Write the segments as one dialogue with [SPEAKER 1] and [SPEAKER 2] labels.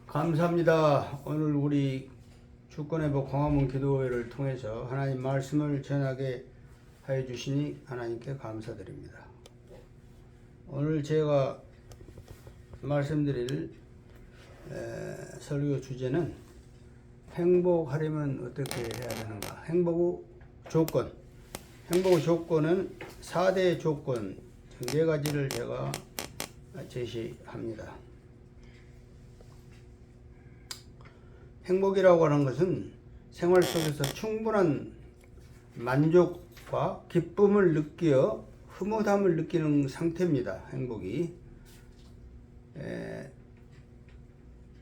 [SPEAKER 1] 감사합니다. 오늘 우리 주권회복 광화문 기도회를 통해서 하나님 말씀을 전하게 하여 주시니 하나님께 감사드립니다. 오늘 제가 말씀드릴 설교 주제는 행복하려면 어떻게 해야 되는가. 행복의 조건. 행복의 조건은 4대 조건 4가지를 제가 제시합니다. 행복이라고 하는 것은 생활 속에서 충분한 만족과 기쁨을 느끼어 흐뭇함을 느끼는 상태입니다. 행복이.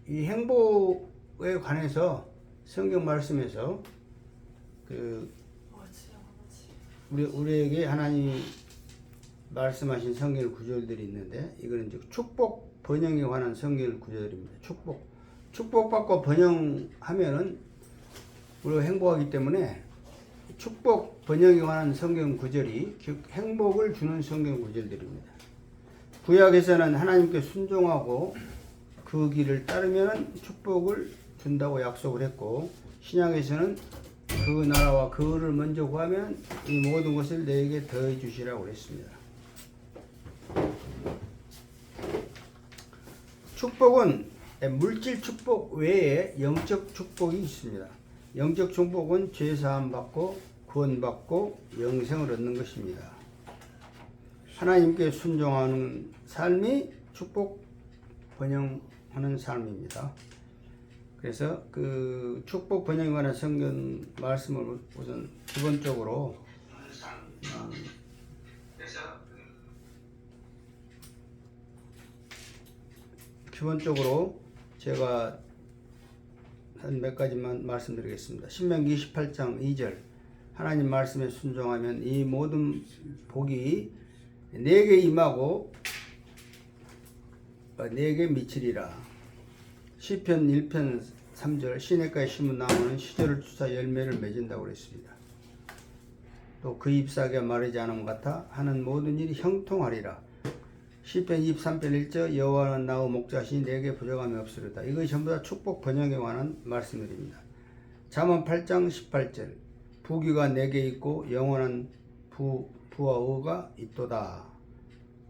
[SPEAKER 1] 이 행복에 관해서 성경 말씀에서 우리에게 하나님이 말씀하신 성경 구절들이 있는데, 이거는 이제 축복 번영에 관한 성경 구절입니다. 축복받고 번영하면은 우리가 행복하기 때문에 축복 번영에 관한 성경 구절이 즉 행복을 주는 성경 구절들입니다. 구약에서는 하나님께 순종하고 그 길을 따르면 축복을 준다고 약속을 했고, 신약에서는 그 나라와 그를 먼저 구하면 이 모든 것을 너에게 더해 주시라고 했습니다. 축복은 물질 축복 외에 영적 축복이 있습니다. 영적 축복은 죄사함 받고 구원받고 영생을 얻는 것입니다. 하나님께 순종하는 삶이 축복 번영하는 삶입니다. 그래서 그 축복 번영에 관한 성경 말씀을 우선 기본적으로 제가 한 몇 가지만 말씀드리겠습니다. 신명기 28장 2절 하나님 말씀에 순종하면 이 모든 복이 내게 임하고 내게 미치리라. 시편 1편 3절 시냇가에 심은 나무는 시절을 추사 열매를 맺은다고 그랬습니다. 또 그 잎사귀가 마르지 않음 같아 하는 모든 일이 형통하리라. 시편 23편 1절 여호와는 나의 목자시니 내게 부족함이 없으리다. 이것이 전부 다 축복 번영에 관한 말씀들입니다. 잠언 8장 18절 부귀가 내게 있고 영원한 부와 의가 있도다.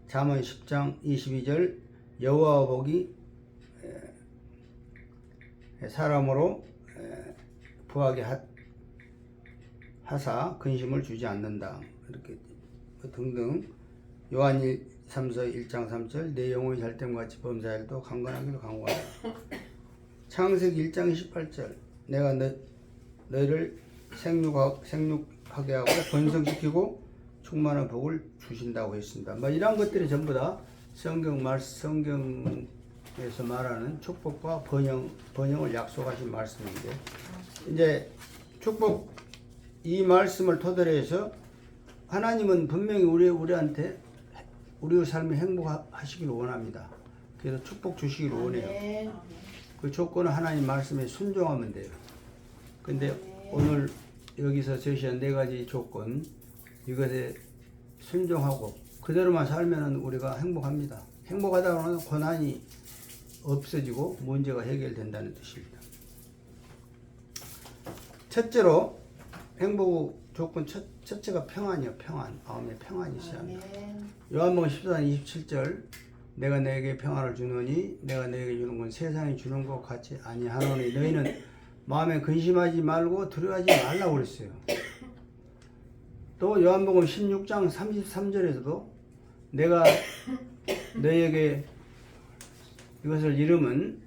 [SPEAKER 1] 잠언 10장 22절 여호와의 복이 사람으로 부하게 하사 근심을 주지 않는다. 이렇게 등등. 요한 3서 1장 3절 내 영혼이 잘됨과 같이 범사일도 강건하기도 강건하다. 창세기 1장 28절 내가 너희를 생육하게 하고 번성시키고 충만한 복을 주신다고 했습니다. 이런 것들이 전부 다 성경에서 말하는 축복과 번영을 약속하신 말씀인데, 이제 축복 이 말씀을 토대로 해서 하나님은 분명히 우리한테 우리의 삶이 행복하시길 원합니다. 그래서 축복 주시길 원해요. 그 조건은 하나님 말씀에 순종하면 돼요. 근데 오늘 여기서 제시한 4가지 조건, 이것에 순종하고 그대로만 살면 우리가 행복합니다. 행복하다고 하면 고난이 없어지고 문제가 해결된다는 뜻입니다. 첫째로 행복 조건 첫째가 평안이요. 평안. 마음에 평안이 있어야 합니다. 요한복음 14장 27절 내가 너에게 평안을 주노니 내가 너에게 주는 건 세상이 주는 것 같이 아니하노니 너희는 마음에 근심하지 말고 두려워하지 말라고 그랬어요. 또 요한복음 16장 33절에서도 내가 너에게 이것을 이름은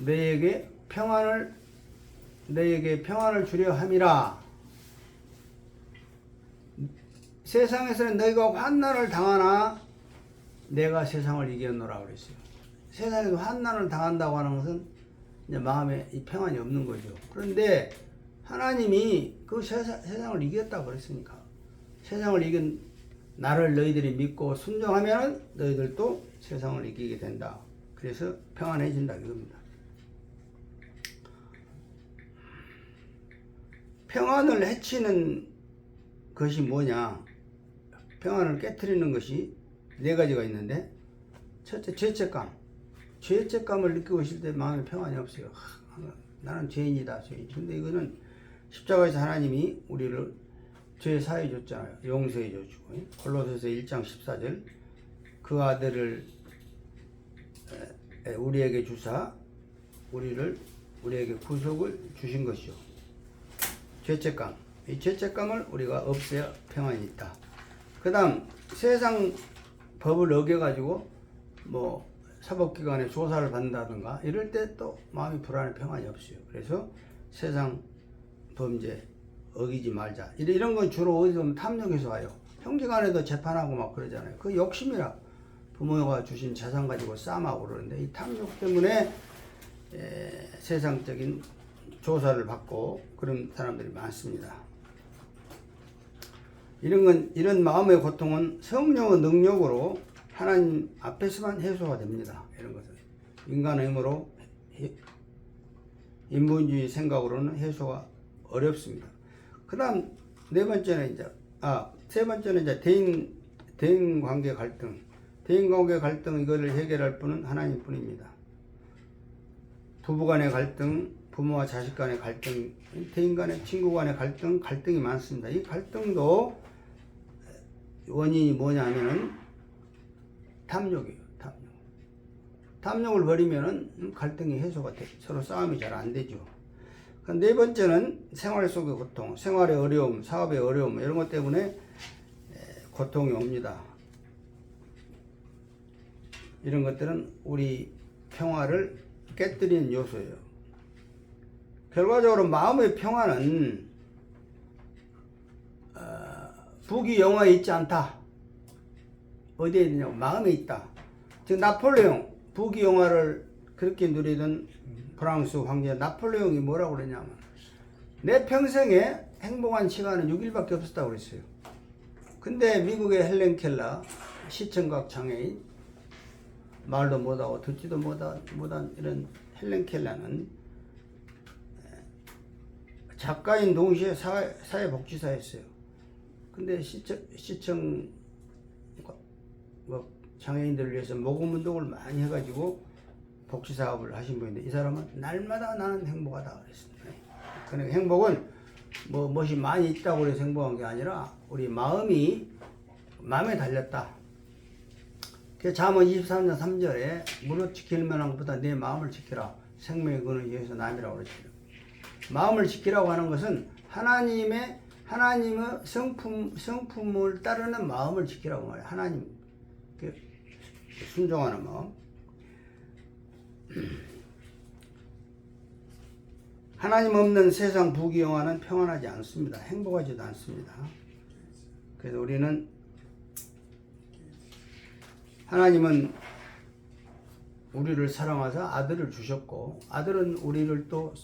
[SPEAKER 1] 너에게 평안을 주려 함이라. 세상에서는 너희가 환난을 당하나 내가 세상을 이겼노라 그랬어요. 세상에서 환난을 당한다고 하는 것은 이제 마음에 이 평안이 없는 거죠. 그런데 하나님이 그 세상을 이겼다고 그랬으니까 세상을 이긴 나를 너희들이 믿고 순종하면 너희들도 세상을 이기게 된다. 그래서 평안해진다 이겁니다. 평안을 해치는 것이 뭐냐? 평안을 깨트리는 것이 4가지가 있는데, 첫째 죄책감. 죄책감을 느끼고 있을 때 마음에 평안이 없어요. 나는 죄인이다, 죄인. 근데 이거는 십자가에서 하나님이 우리를 죄 사해 줬잖아요. 용서해 줬고. 골로새서 1장 14절 그 아들을 우리에게 주사 우리에게 구속을 주신 것이요. 죄책감. 이 죄책감을 우리가 없애야 평안이 있다. 그 다음 세상 법을 어겨가지고 뭐 사법기관에 조사를 받는다든가 이럴 때 또 마음이 불안해 평안이 없어요. 그래서 세상 범죄 어기지 말자. 이런 건 주로 어디서 오면 탐욕에서 와요. 형제간에도 재판하고 막 그러잖아요. 그 욕심이라 부모가 주신 재산 가지고 싸움하고 그러는데 이 탐욕 때문에 세상적인 조사를 받고 그런 사람들이 많습니다. 이런 마음의 고통은 성령의 능력으로 하나님 앞에서만 해소가 됩니다. 이런 것은 인간의 힘으로 인본주의 생각으로는 해소가 어렵습니다. 그다음 세 번째는 이제 대인 관계 갈등. 대인 관계 갈등 이거를 해결할 분은 하나님뿐입니다. 부부 간의 갈등, 부모와 자식 간의 갈등, 대인 간의 친구 간의 갈등이 많습니다. 이 갈등도 원인이 뭐냐면은 탐욕이에요. 탐욕을 버리면은 갈등이 해소가 돼. 서로 싸움이 잘 안 되죠. 네 번째는 생활 속의 고통, 생활의 어려움, 사업의 어려움 이런 것 때문에 고통이 옵니다. 이런 것들은 우리 평화를 깨뜨리는 요소예요. 결과적으로 마음의 평화는 북이 영화에 있지 않다. 어디에 있느냐고 마음에 있다. 즉 나폴레옹 북이 영화를 그렇게 누리던 프랑스 황제 나폴레옹이 뭐라고 그러냐면 내 평생에 행복한 시간은 6일밖에 없었다고 그랬어요. 근데 미국의 헬렌 켈러 시청각 장애인 말도 못하고 듣지도 못한 이런 헬렌 켈러는 작가인 동시에 사회복지사였어요. 근데 시청 장애인들을 위해서 모금 운동을 많이 해가지고 복지 사업을 하신 분인데 이 사람은 날마다 나는 행복하다 그랬습니다. 그러니까 행복은 무엇이 많이 있다고 해서 행복한 게 아니라 우리 마음에 달렸다. 그래서 잠언 23장 3절에 무릇 지킬 만한 것보다 내 마음을 지키라. 생명의 근을 위해서 남이라고 그랬죠. 마음을 지키라고 하는 것은 하나님의 성품을 따르는 마음을 지키라고 말해요. 하나님 순종하는 마음. 하나님 없는 세상 부귀영화는 평안하지 않습니다. 행복하지도 않습니다. 그래서 우리는 하나님은 우리를 사랑하사 아들을 주셨고 아들은 우리를 또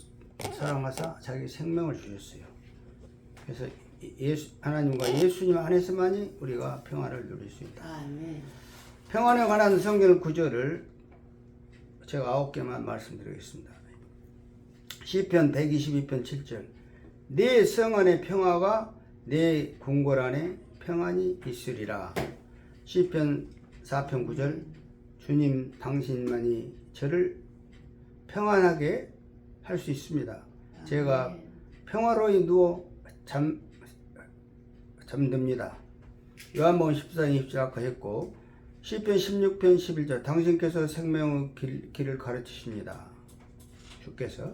[SPEAKER 1] 사랑하사 자기 생명을 주셨어요. 그래서 하나님과 예수님 안에서만이 우리가 평안을 누릴 수 있다. 아멘. 평안에 관한 성경 구절을 제가 9개만 말씀드리겠습니다. 시편 122편 7절 내 성 안에 평화가 내 궁궐 안에 평안이 있으리라. 시편 4편 9절 주님 당신만이 저를 평안하게 할 수 있습니다. 제가 평화로이 누워 잠듭니다. 요한복음 14장 20절 아까 했고 시편 16편 11절 당신께서 생명의 길을 가르치십니다. 주께서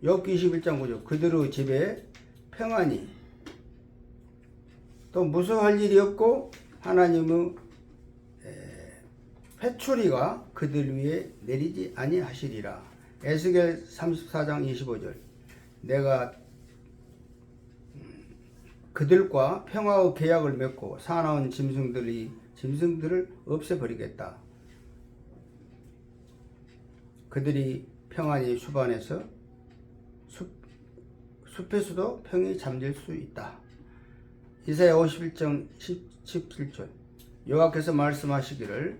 [SPEAKER 1] 욥기 21장 9절 그들의 집에 평안이 또 무서워할 일이 없고 하나님의 회초리가 그들 위에 내리지 아니하시리라. 에스겔 34장 25절 내가 그들과 평화의 계약을 맺고 사나운 짐승들을 없애버리겠다. 그들이 평안히 숲안에서 숲에서도 평이 잠들 수 있다. 이사야 51장 17절 여호와께서 말씀하시기를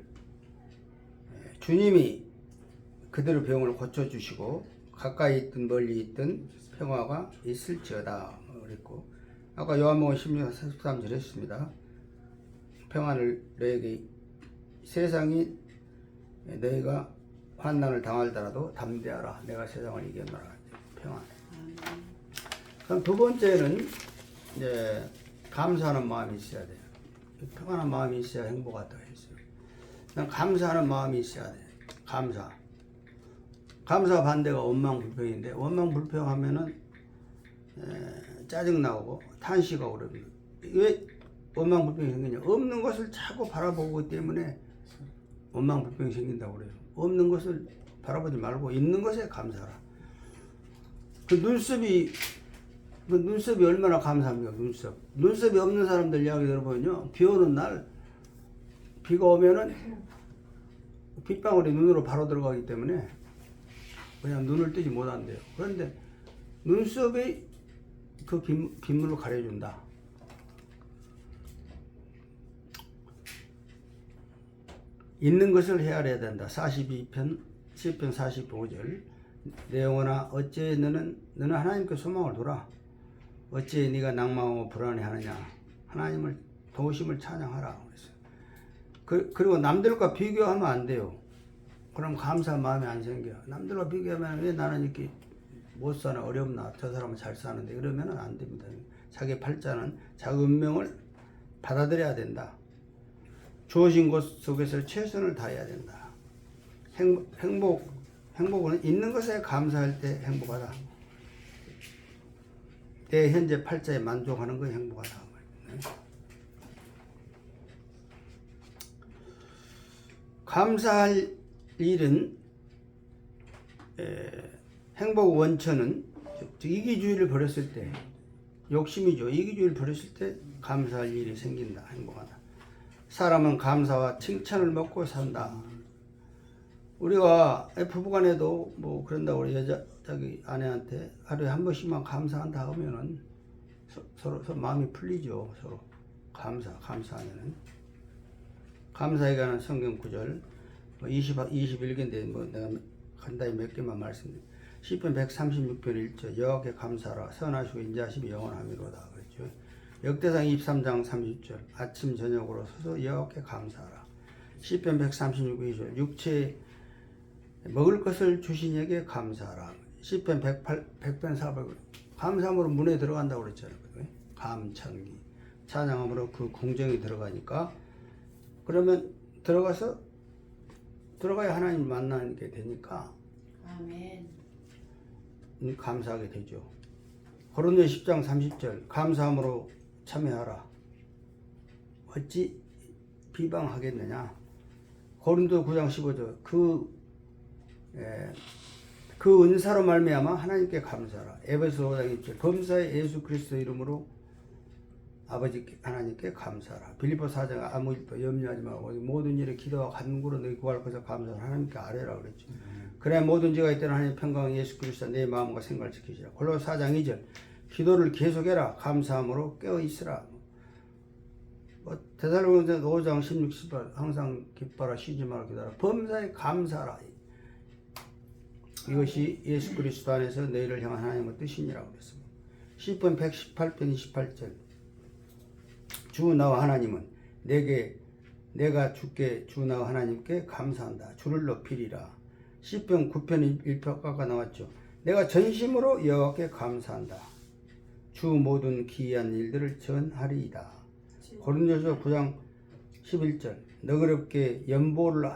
[SPEAKER 1] 주님이 그들의 병을 고쳐주시고 가까이 있든 멀리 있든 평화가 있을지어다 그랬고 아까 요한복음 16장 43절 했습니다. 평안을 너에게 세상이 너희가 환난을 당하더라도 담대하라. 내가 세상을 이겼노라. 평안. 그럼 두 번째는 이제 감사하는 마음이 있어야 돼요. 평안한 마음이 있어야 행복하다고 했어요. 그냥 감사하는 마음이 있어야 돼요. 감사. 감사 반대가 원망불평인데 원망불평하면은 짜증 나고 탄식하고 그럽니다. 왜 원망불평이 생기냐? 없는 것을 자꾸 바라보기 때문에 원망불평이 생긴다고 그래요. 없는 것을 바라보지 말고 있는 것에 감사하라. 그 눈썹이 얼마나 감사합니까? 눈썹이 없는 사람들 이야기 들어보면요, 비 오는 날 비가 오면은 빗방울이 눈으로 바로 들어가기 때문에 그냥 눈을 뜨지 못한대요. 그런데 눈썹이 그 빗물을 가려준다. 있는 것을 헤아려야 된다. 42편 시편 45절. 내 영혼아 어찌 너는 하나님께 소망을 두라. 어찌 네가 낭망하고 불안해하느냐. 하나님을 도우심을 찬양하라. 그리고 남들과 비교하면 안 돼요. 그럼 감사한 마음이 안 생겨. 남들과 비교하면 왜 나는 이렇게 못 사나 어렵나 저 사람은 잘 사는데 이러면 안 됩니다. 자기 팔자는 자기 운명을 받아들여야 된다. 주어진 것 속에서 최선을 다해야 된다. 행복은 있는 것에 감사할 때 행복하다. 내 현재 팔자에 만족하는 것이 행복하다. 감사할 일은 행복 원천은 이기주의를 버렸을 때 욕심이죠. 이기주의를 버렸을 때 감사할 일이 생긴다. 행복하다. 사람은 감사와 칭찬을 먹고 산다. 우리가 부부간에도 뭐 그런다고 우리 자기 아내한테 하루에 한 번씩만 감사한다 하면은 서로 마음이 풀리죠. 서로 감사하면은. 감사에 관한 성경 구절 21개인데 뭐 내가 간단히 몇 개만 말씀드릴게요. 시편 136편 1절 여호와께 감사하라. 선하시고 인자하심이 영원하미로다. 그랬죠. 역대상 23장 30절 아침 저녁으로 서서 여호와께 감사하라. 시편 136편 2절 육체에 먹을 것을 주신 이에게 감사하라. 시편 100편 400 감사함으로 문에 들어간다고 그랬잖아요. 감찬기 찬양함으로 그 공정이 들어가니까 그러면 들어가야 하나님을 만나게 되니까
[SPEAKER 2] 아멘.
[SPEAKER 1] 감사하게 되죠. 고린도 10장 30절 감사함으로 참여하라. 어찌 비방하겠느냐. 고린도 9장 15절 그 은사로 말미암아 하나님께 감사하라. 에베소 5장 2절 범사의 예수 그리스도 이름으로 아버지 하나님께 감사하라. 빌립보 4장 아무 일도 염려하지 말고 모든 일에 기도와 간구로 너희 구할 것을 감사하라. 하나님께 아뢰라 그랬죠. 그래 모든 죄가 있다는 하나님의 평강 예수 그리스도 내 마음과 생각을 지키시라. 골로새 4장 2절 기도를 계속해라. 감사함으로 깨어 있으라. 데살로니가서 5장 16, 18 항상 기뻐라 쉬지 말고 기도하라. 범사에 감사하라. 이것이 예수 그리스도 안에서 너희를 향한 하나님의 뜻이니라고 그랬습니다. 시편 118편 28절 주 나와 하나님은 내가 주께 주 나와 하나님께 감사한다. 주를 높이리라. 시편 9편 1표가 나왔죠. 내가 전심으로 여호와께 감사한다. 주 모든 기이한 일들을 전하리이다. 고린도서 9장 11절 너그럽게 연보를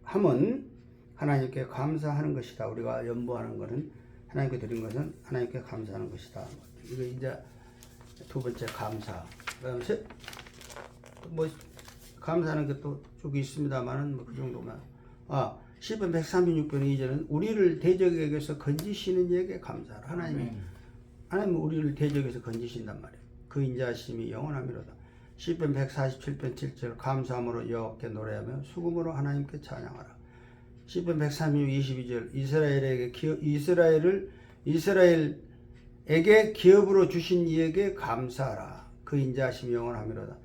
[SPEAKER 1] 하면 하나님께 감사하는 것이다. 우리가 연보하는 것은 하나님께 드린 것은 하나님께 감사하는 것이다. 이거 이제 두 번째 감사. 그다음에 뭐 감사하는 게 또 쭉 있습니다만은 뭐 그 정도만. 시편 136편 2절은 우리를 대적에게서 건지시는 이에게 감사하라. 하나님은 우리를 대적에서 건지신단 말이에요. 그 인자하심이 영원하미로다. 시편 147편 7절 감사함으로 여호와께 노래하며 수금으로 하나님께 찬양하라. 시편 136 22절 이스라엘에게 기업으로 주신 이에게 감사하라. 그 인자하심이 영원하미로다.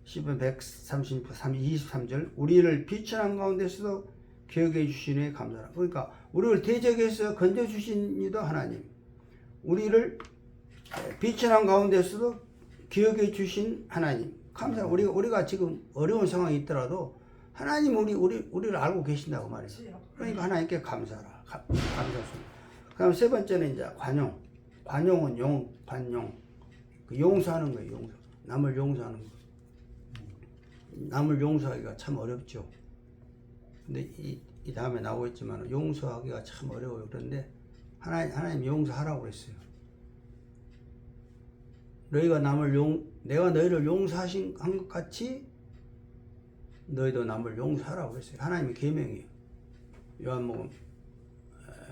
[SPEAKER 1] 시편 133절 우리를 비천한 가운데서도 기억해 주신 이에 감사하라. 그러니까 우리를 대적에서 건져 주신 이도 하나님, 우리를 비천한 가운데서도 기억해 주신 하나님 감사하라. 우리가 지금 어려운 상황이 있더라도 하나님 우리를 알고 계신다고 말이에요. 그러니까 하나님께 감사하라. 감사송. 그다음 세 번째는 이제 관용. 관용은 관용. 그 용서하는 거예요. 용서. 남을 용서하는 거. 남을 용서하기가 참 어렵죠. 근데 이 다음에 나오겠지만 용서하기가 참 어려워요. 그런데 하나님 용서하라고 그랬어요. 내가 너희를 용서하신 것 같이 너희도 남을 용서하라고 그랬어요. 하나님의 계명이에요. 요한복음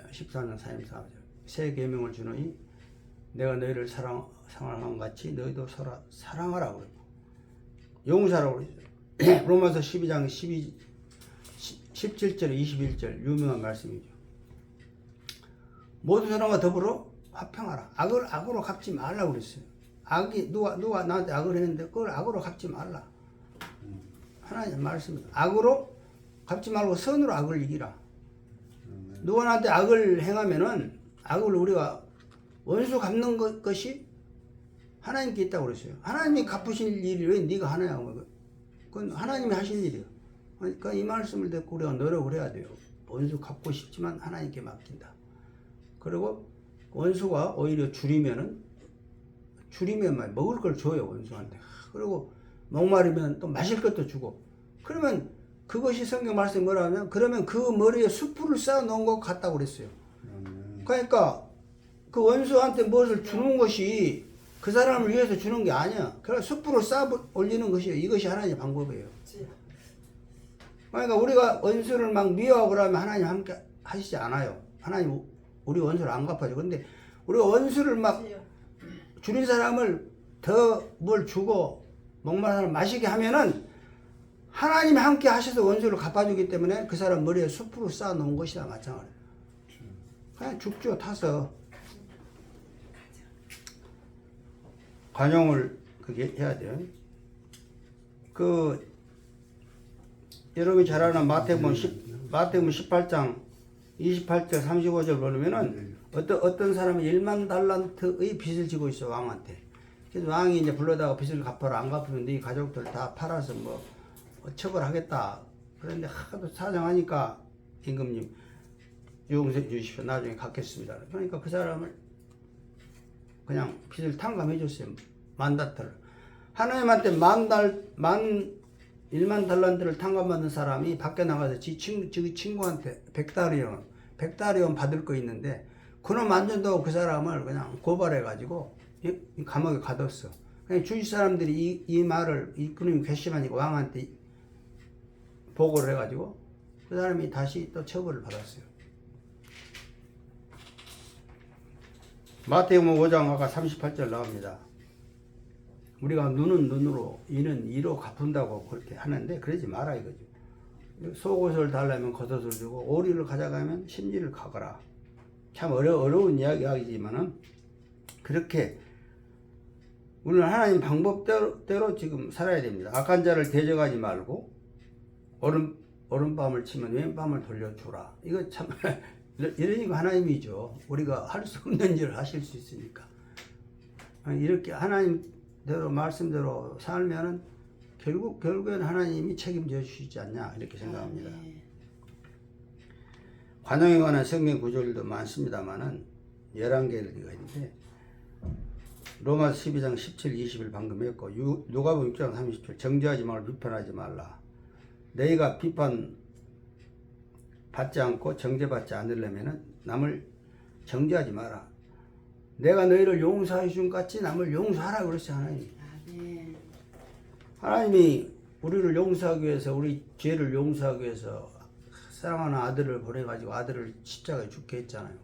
[SPEAKER 1] 14장 44절. 새 계명을 주노니 내가 너희를 사랑한 같이 너희도 사랑하라고 그랬고 용서하라고 그랬어요. 로마서 12장 17절 21절 유명한 말씀이죠. 모든 사람과 더불어 화평하라. 악을 악으로 갚지 말라고 그랬어요. 악이 누가 나한테 악을 했는데 그걸 악으로 갚지 말라. 하나님 말씀입니다. 악으로 갚지 말고 선으로 악을 이기라. 누가 나한테 악을 행하면은 악을 우리가 원수 갚는 것이 하나님께 있다고 그랬어요. 하나님이 갚으실 일이 왜 네가 하나야? 그건 하나님이 하실 일이에요. 그러니까 이 말씀을 듣고 우리가 노력을 해야 돼요. 원수 갚고 싶지만 하나님께 맡긴다. 그리고 원수가 오히려 줄이면 먹을 걸 줘요, 원수한테. 그리고 목마르면 또 마실 것도 주고. 그러면 그것이 성경 말씀이 뭐라면 그러면 그 머리에 숯불을 쌓아 놓은 것 같다고 그랬어요. 그러니까 그 원수한테 무엇을 주는 것이 그 사람을 위해서 주는 게 아니야. 그래서 숯불을 쌓아 올리는 것이에요. 이것이 하나님의 방법이에요. 그러니까 우리가 원수를 막 미워하고 그러면 하나님 함께 하시지 않아요. 하나님 우리 원수를 안 갚아줘. 근데 우리가 원수를 막 줄인 사람을 더 뭘 주고 목마른 사람 마시게 하면은 하나님이 함께 하셔서 원수를 갚아주기 때문에 그 사람 머리에 숯불을 쌓아 놓은 것이다 마찬가지예요. 그냥 죽죠. 타서 관용을 그게 해야 돼요. 여러분이 잘 아는 마태복음 18장 28절 35절 보면은 어떤 사람이 1만 달란트의 빚을 지고 있어 왕한테. 그래서 왕이 이제 불러다가 빚을 갚아라. 안 갚으면 네 가족들 다 팔아서 뭐 처벌하겠다. 그런데 하도 사정하니까 임금님 용서해 주십시오. 나중에 갚겠습니다. 그러니까 그 사람을 그냥 빚을 탕감해 줬어요. 만다트를. 하나님한테 1만 달란트를 탕감받는 사람이 밖에 나가서 지 친구한테 100다리온 받을 거 있는데 그놈 안전도 그 사람을 그냥 고발해가지고 감옥에 가뒀어. 그냥 주위 사람들이 이 말을 그놈이 괘씸하니까 왕한테 보고를 해가지고 그 사람이 다시 또 처벌을 받았어요. 마태복음 5장 아까 38절 나옵니다. 우리가 눈은 눈으로 이는 이로 갚은다고 그렇게 하는데 그러지 마라 이거죠. 속옷을 달라면 겉옷을 주고 오리를 가져가면 심리를 가거라. 참 어려운 이야기지만은 그렇게 우리는 하나님 방법대로 지금 살아야 됩니다. 악한 자를 대적하지 말고 오른밤을 치면 왼밤을 돌려주라. 이거 참 이러니까 하나님이죠. 우리가 할 수 없는 일을 하실 수 있으니까. 이렇게 하나님대로 말씀대로 살면은 결국에는 하나님이 책임져 주시지 않냐 이렇게 생각합니다. 관용에 관한 성경 구절도 많습니다만은 11개가 있는데 로마서 12장 17, 20을 방금 했고 누가복음 6장 30절 정죄하지 말고 비판하지 말라. 너희가 비판 받지 않고 정죄받지 않으려면 남을 정죄하지 마라. 내가 너희를 용서해 준 같이 남을 용서하라 그랬어요. 하나님이 우리를 용서하기 위해서 우리 죄를 용서하기 위해서 사랑하는 아들을 보내가지고 아들을 십자가에 죽게 했잖아요.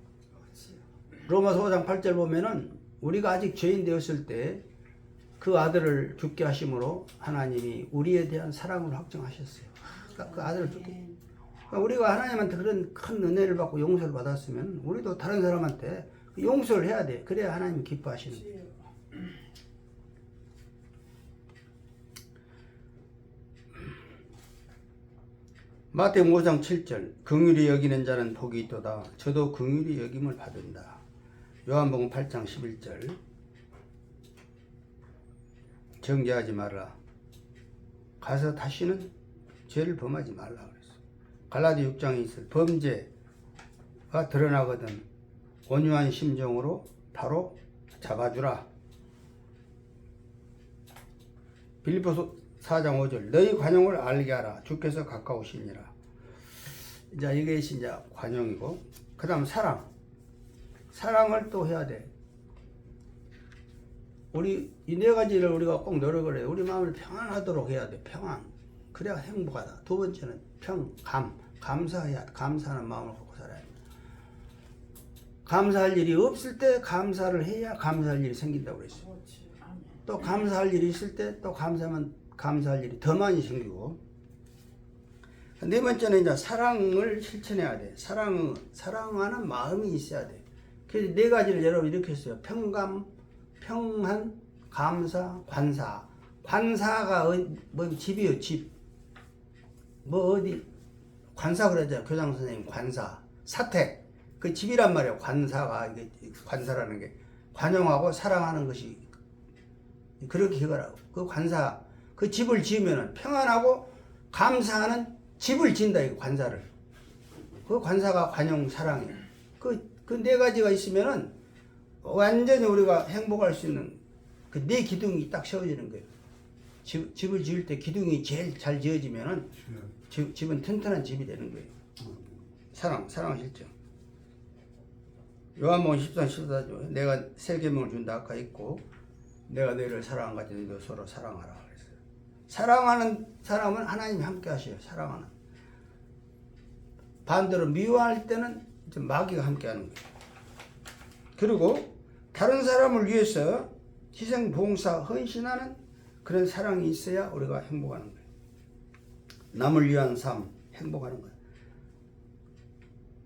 [SPEAKER 1] 로마서 5장 8절 보면은 우리가 아직 죄인 되었을 때 그 아들을 죽게 하심으로 하나님이 우리에 대한 사랑을 확정하셨어요. 그러니까 그 아들을 죽게. 그러니까 우리가 하나님한테 그런 큰 은혜를 받고 용서를 받았으면 우리도 다른 사람한테 용서를 해야 돼. 그래야 하나님이 기뻐하시는 거예요. 마태복음 5장 7절 긍휼히 여기는 자는 복이 있도다. 저도 긍휼히 여김을 받은다. 요한복음 8장 11절 정죄하지 말라. 가서 다시는 죄를 범하지 말라 그랬어. 갈라디 6장에 있을 범죄가 드러나거든 온유한 심정으로 바로 잡아주라. 빌립보서 4장 5절 너희 관용을 알게 하라. 주께서 가까우시니라. 이제 이게 이제 관용이고, 그 다음 사랑을 또 해야 돼. 우리 이 네 가지를 우리가 꼭 노력을 해요. 우리 마음을 평안하도록 해야 돼. 평안. 그래야 행복하다. 두 번째는 감사하는 마음을 갖고 살아야 돼. 감사할 일이 없을 때 감사를 해야 감사할 일이 생긴다고 그랬어요. 또 감사할 일이 있을 때 또 감사하면 감사할 일이 더 많이 생기고. 네 번째는 이제 사랑을 실천해야 돼. 사랑하는 마음이 있어야 돼. 그래서 네 가지를 여러분 이렇게 했어요. 평감, 평안, 감사, 관사. 관사가 뭐 집이요, 집. 뭐 어디 관사 그러잖아요. 교장 선생님 관사. 사택. 그 집이란 말이에요. 관사가 이게 관사라는 게 관용하고 사랑하는 것이 그렇게 해가라고. 그 관사 그 집을 지으면은 평안하고 감사하는 집을 지은다 이 관사를. 그 관사가 관용 사랑이에요. 그 네 가지가 있으면은 완전히 우리가 행복할 수 있는 그 네 기둥이 딱 세워지는 거예요. 집을 지을 때 기둥이 제일 잘 지어지면은 집은 튼튼한 집이 되는 거예요. 사랑 실정. 요한복음 13, 14조 내가 새 계명을 준다 아까 있고 내가 너희를 사랑한 같이 너희도 서로 사랑하라 그랬어요. 사랑하는 사람은 하나님이 함께 하셔요. 사랑하는. 반대로 미워할 때는 좀 마귀가 함께 하는 거예요. 그리고 다른 사람을 위해서 희생, 봉사, 헌신하는 그런 사랑이 있어야 우리가 행복하는 거예요. 남을 위한 삶, 행복하는 거예요.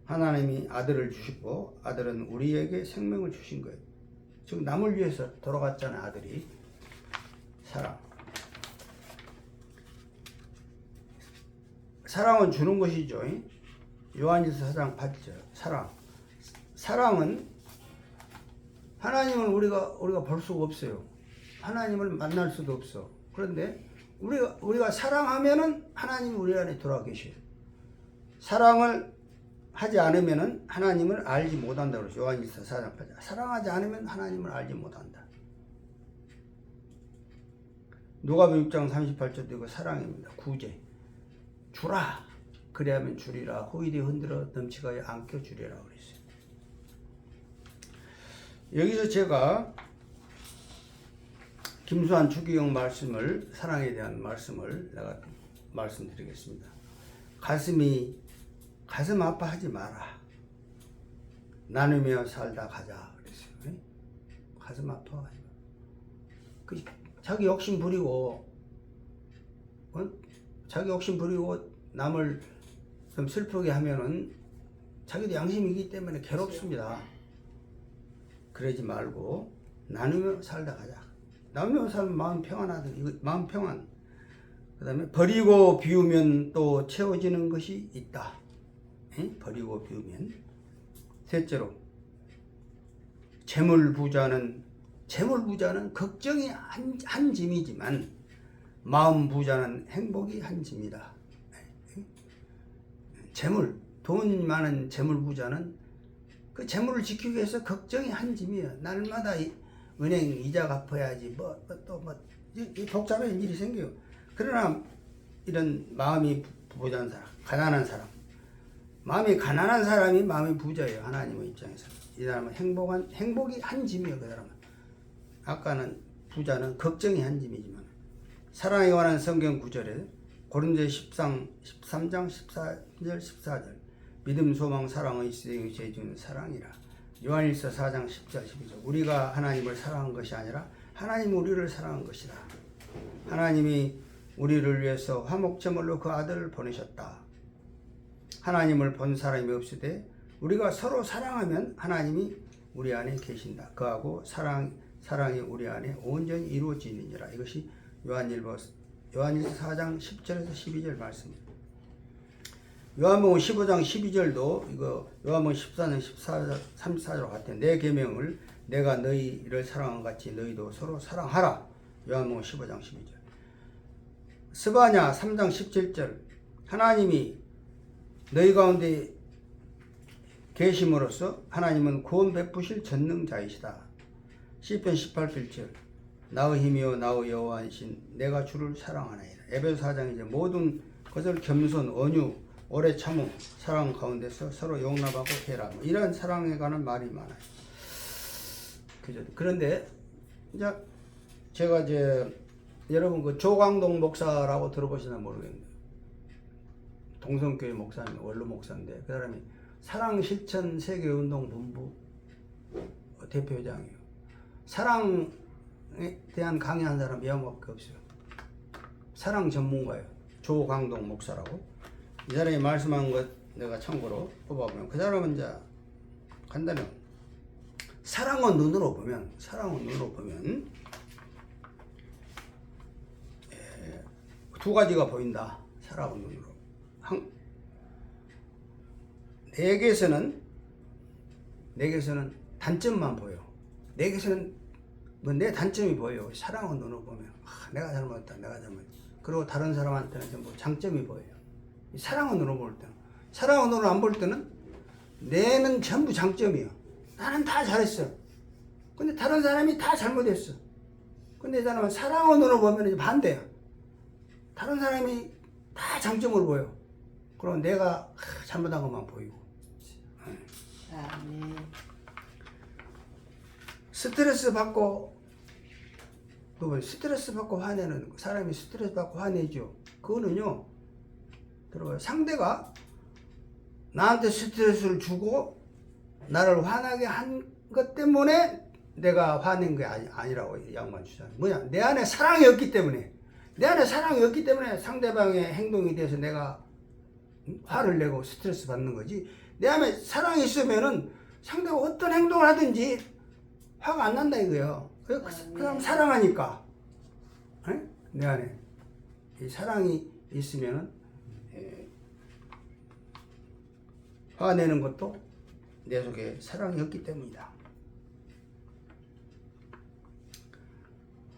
[SPEAKER 1] 하나님이 아들을 주시고 아들은 우리에게 생명을 주신 거예요. 즉 남을 위해서 돌아갔잖아요. 아들이. 사랑은 주는 것이죠. 요한일서 4장 8절 사랑은 하나님을 우리가 볼 수가 없어요. 하나님을 만날 수도 없어. 그런데 우리가 사랑하면은 하나님이 우리 안에 돌아 계셔요. 사랑을 하지 않으면은 하나님을 알지 못한다 그러죠. 요한일서 4장 8절. 사랑하지 않으면 하나님을 알지 못한다. 누가복음 6장 38절도 이거 사랑입니다. 구제. 주라. 그래야면 주리라. 호일이 흔들어 넘치가에 안겨 주리라 그랬어요. 여기서 제가 김수환 추기경 말씀을 사랑에 대한 말씀을 내가 말씀드리겠습니다. 가슴 아파하지 마라. 나누며 살다 가자 그랬어요. 가슴 아파하지 마. 자기 욕심 부리고 남을 좀 슬프게 하면은 자기도 양심이기 때문에 괴롭습니다. 그러지 말고 나누며 살다 가자. 나누며 살면 마음 평안하다. 이거 마음 평안. 그다음에 버리고 비우면 또 채워지는 것이 있다. 버리고 비우면. 셋째로 재물 부자는 걱정이 한 짐이지만 마음 부자는 행복이 한 짐이다. 돈 많은 재물 부자는 그 재물을 지키기 위해서 걱정이 한 짐이에요. 날마다 은행 이자 갚아야지 복잡한 일이 생겨요. 그러나 이런 마음이 부자한 사람, 가난한 사람, 마음이 가난한 사람이 마음이 부자예요. 하나님의 입장에서 이 사람은 행복이 한 짐이에요. 그 사람은. 아까는 부자는 걱정이 한 짐이지만 사랑에 관한 성경 구절에 고린도 13장 14절 14절 믿음, 소망, 사랑의 있으니 죄 주는 사랑이라. 요한일서 4장 10절 12절 우리가 하나님을 사랑한 것이 아니라 하나님 우리를 사랑한 것이라. 하나님이 우리를 위해서 화목제물로 그 아들을 보내셨다. 하나님을 본 사람이 없으되 우리가 서로 사랑하면 하나님이 우리 안에 계신다. 그하고 사랑이 우리 안에 온전히 이루어지느니라. 이것이 요한일서 4장 10절에서 12절 말씀입니다. 요한복음 15장 12절도 이거 요한복음 14장 34절 같아요. 내 계명을 내가 너희를 사랑한 같이 너희도 서로 사랑하라. 요한복음 15장 12절. 스바냐 3장 17절 하나님이 너희 가운데 계심으로써 하나님은 구원 베푸실 전능자이시다. 시편 18편 1절 나의 힘이요 나의 여호와이신 내가 주를 사랑하나이다. 에베소 4장 이제 모든 것을 겸손, 언유, 오래 참음, 사랑 가운데서 서로 용납하고 해라. 이런 사랑에 관한 말이 많아요. 그죠? 그런데 이제 제가 이제 여러분 그 조광동 목사라고 들어보시나 모르겠는데 동성교회 목사님, 원로 목사인데 그 사람이 사랑실천 세계운동본부 대표장이에요. 사랑에 대한 강의한 사람 이한밖에 없어요. 사랑 전문가예요. 조광동 목사라고. 이 사람이 말씀한 것 내가 참고로 뽑아보면 그 사람은 이제 간단히 사랑은 눈으로 보면 두 가지가 보인다. 사랑은 눈으로. 내게서는 단점만 보여. 내게서는 뭐 내 단점이 보여. 사랑은 눈으로 보면 내가 잘못했다. 그리고 다른 사람한테는 전부 장점이 보여요. 사랑은 눈으로 볼 때는. 사랑은 눈으로 안 볼 때는 내는 전부 장점이야. 나는 다 잘했어. 근데 다른 사람이 다 잘못했어. 근데 이 사람은 사랑은 눈으로 보면 이제 반대야. 다른 사람이 다 장점으로 보여. 그럼 내가 잘못한 것만 보이고.
[SPEAKER 2] 아멘.
[SPEAKER 1] 스트레스 받고 화내는 사람이 스트레스 받고 화내죠. 그거는요. 들어봐요. 상대가 나한테 스트레스를 주고 나를 화나게 한 것 때문에 내가 화낸 게 아니라고 양반 주장. 뭐냐? 내 안에 사랑이 없기 때문에 상대방의 행동에 대해서 내가 화를 내고 스트레스 받는 거지. 내 안에 사랑이 있으면은 상대가 어떤 행동을 하든지 화가 안 난다 이거예요. 그럼 사랑하니까. 내 안에 이 사랑이 있으면은 화내는 것도 내 속에 사랑이 없기 때문이다.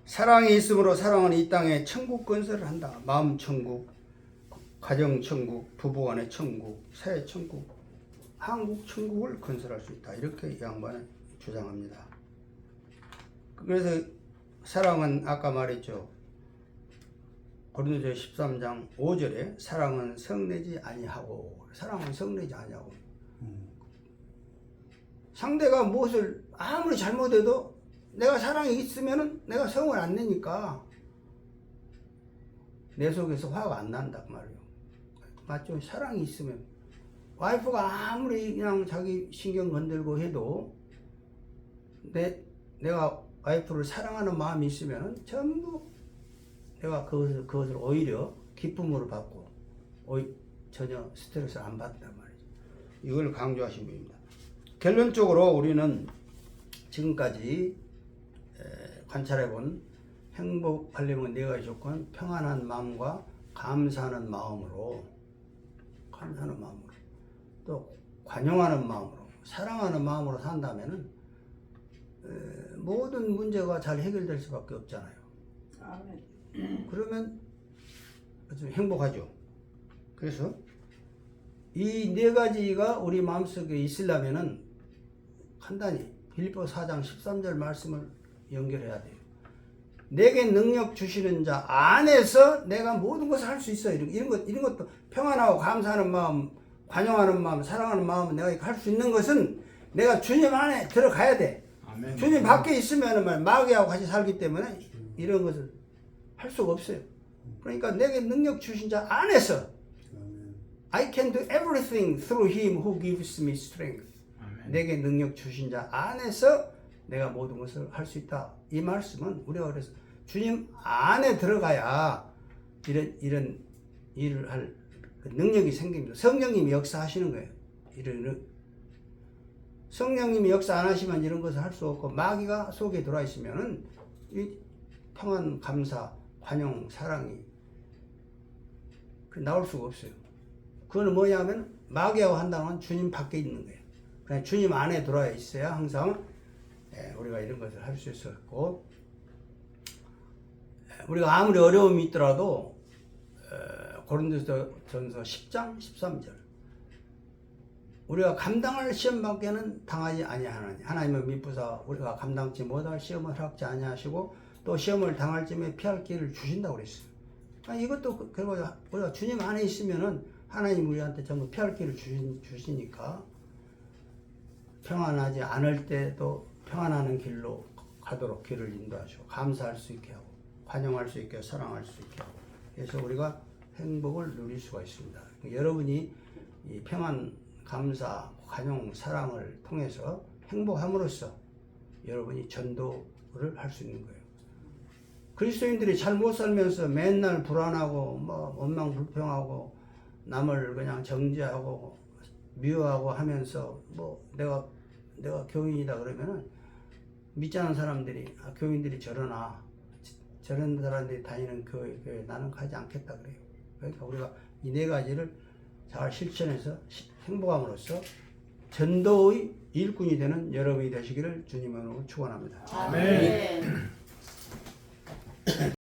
[SPEAKER 1] 사랑이 있으므로 사랑은 이 땅에 천국 건설을 한다. 마음 천국, 가정 천국, 부부간의 천국, 사회 천국, 한국 천국을 건설할 수 있다. 이렇게 양반은 주장합니다. 그래서 사랑은 아까 말했죠. 고린도서 13장 5절에 사랑은 성내지 아니하고 상대가 무엇을 아무리 잘못해도 내가 사랑이 있으면은 내가 성을 안 내니까 내 속에서 화가 안 난다 그 말이에요. 맞죠? 사랑이 있으면 와이프가 아무리 그냥 자기 신경 건들고 해도 내가 와이프를 사랑하는 마음이 있으면은 전부 내가 그것을 오히려 기쁨으로 받고 전혀 스트레스를 안 받는단 말이죠. 이걸 강조하신 분입니다. 결론적으로 우리는 지금까지 관찰해본 행복하려면 네 가지 조건, 평안한 마음과 감사하는 마음으로 또 관용하는 마음으로 사랑하는 마음으로 산다면은 모든 문제가 잘 해결될 수밖에 없잖아요.
[SPEAKER 2] 아멘.
[SPEAKER 1] 그러면 좀 행복하죠. 그래서 이 네 가지가 우리 마음속에 있으려면은 간단히 빌립보서 4장 13절 말씀을 연결해야 돼요. 내게 능력 주시는 자 안에서 내가 모든 것을 할 수 있어. 이런 것도 평안하고 감사하는 마음, 관용하는 마음, 사랑하는 마음, 내가 할 수 있는 것은 내가 주님 안에 들어가야 돼. 아멘. 주님 밖에 있으면 마귀하고 같이 살기 때문에 이런 것을 할 수가 없어요. 그러니까 내게 능력 주신 자 안에서 I can do everything through him who gives me strength. 아멘. 내게 능력 주신 자 안에서 내가 모든 것을 할 수 있다. 이 말씀은 우리가 그래서 주님 안에 들어가야 이런 일을 할 능력이 생깁니다. 성령님이 역사하시는 거예요. 성령님이 역사 안 하시면 이런 것을 할 수 없고 마귀가 속에 들어와 있으면은 이 평안, 감사, 관용, 사랑이 나올 수가 없어요. 그거는 뭐냐면 마귀하고 한다는 건 주님 밖에 있는 거예요. 그냥 주님 안에 들어와 있어야 항상 우리가 이런 것을 할 수 있었고, 우리가 아무리 어려움이 있더라도 고린도전서 10장 13절. 우리가 감당할 시험밖에는 당하지 아니하나니 하나님은 미쁘사 우리가 감당치 못할 시험을 허락지 아니하시고 또 시험을 당할 쯤에 피할 길을 주신다고 그랬어요. 이것도 그리고 우리가 주님 안에 있으면은 하나님 우리한테 전부 피할 길을 주시니까 평안하지 않을 때도 평안하는 길로 가도록 길을 인도하시고 감사할 수 있게 하고 환영할 수 있게 사랑할 수 있게 하고 그래서 우리가 행복을 누릴 수가 있습니다. 여러분이 이 평안, 감사, 환영, 사랑을 통해서 행복함으로써 여러분이 전도를 할 수 있는 거예요. 그리스도인들이 잘 못 살면서 맨날 불안하고 뭐 원망불평하고 남을 그냥 정죄하고 미워하고 하면서 뭐 내가 교인이다 그러면은 믿지 않은 사람들이 교인들이 저러나 저런 사람들이 다니는 교회 나는 가지 않겠다 그래요. 그러니까 우리가 이 네 가지를 잘 실천해서 행복함으로써 전도의 일꾼이 되는 여러분이 되시기를 주님으로 축원합니다.
[SPEAKER 3] 아멘.